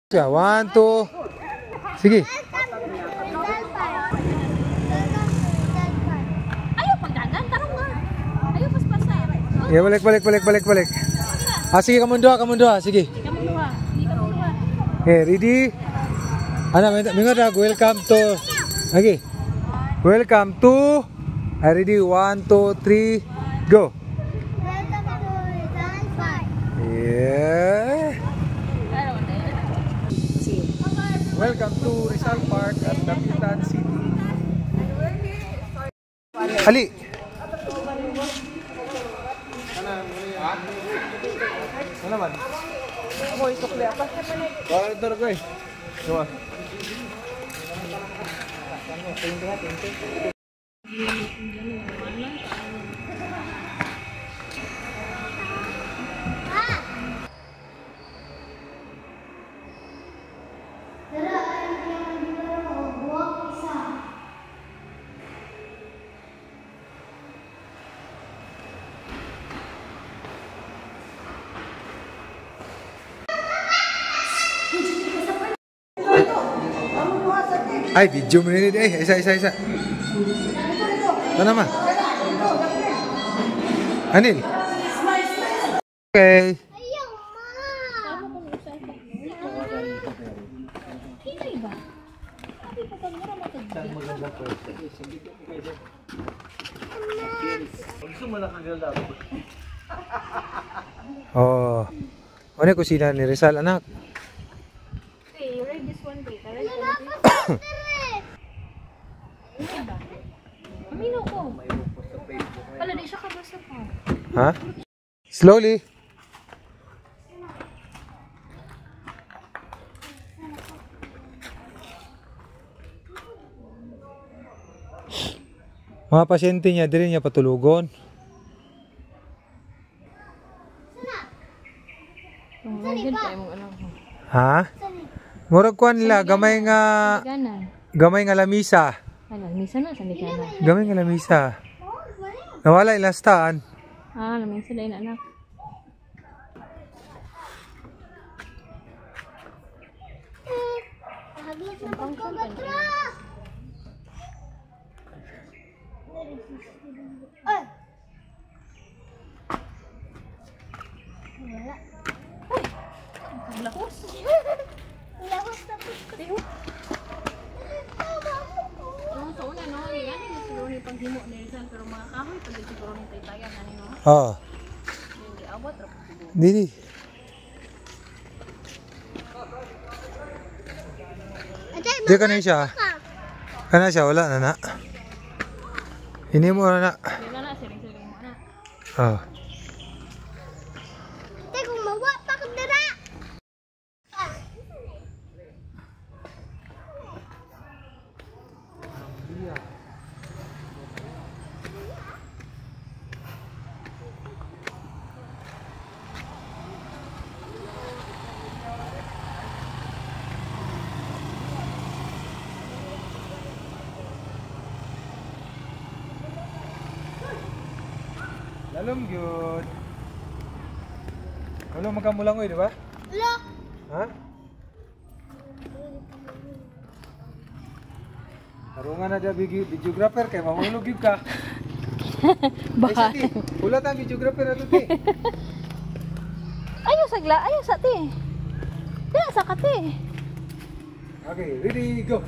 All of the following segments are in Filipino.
Siya, 1, 2. Sige. Ayaw pagdagan, tarong nga. Ayaw paspasa. Ya, balik. Ah, sige, kamu dua. Sige. Kamu dua. Okay, ready? Ana, mingat ako. Welcome to. Okay. Welcome to. Ready? 1, 2, 3, go. Yeah. Welcome to Rizal Park at Dapitan City. Ali. Ano naman? Ako isukli ako. Bakit ito ko eh? Diba? Ay, video mo nila. Isa. Ano naman? Anil? Okay. Ayaw, ma. Hindi ba? Sabi pa pag mura matagdag. Gusto mo na kaganda ako. Oh. Ano yung kusina ni Rizal, anak? Okay, you read this one, please. Amino ko. Wala, di siya kabasa pa. Ha? Slowly. Mga pasyente niya, dili niya patulugon. Ha? Murag kuan nila, gamay nga lamisa. Ano, misa na, sandi ka na. Gamay nga lamisa. Nawala ilastaan. Ah, lamisa dahil anak. Lahos. Lahos na po. Sa una, no? Yan yung siguro ni paghimo ni Rizal. Pero mga kahoy, pag siguro ni taytayan, ano no? Oo. Hindi abot, rapos siguro. Dili. Di ka na siya. Kana siya, wala na na. Ini mo na na. Hindi na na, siring-siring mo na. Oo. Lalom gyud. Wala magkamulangoy, di ba? Wala. Ha? Tarungan na dyan videographer kay mahulog yun ka. Baka. Ulat ang videographer na ito, te. Ayaw sa ti. Ayaw sa kati. Okay, ready, go.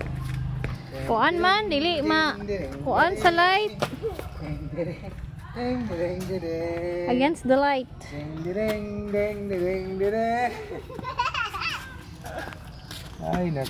Kuan man, dili ma. Kuan sa light. Against the light. Ay, nak.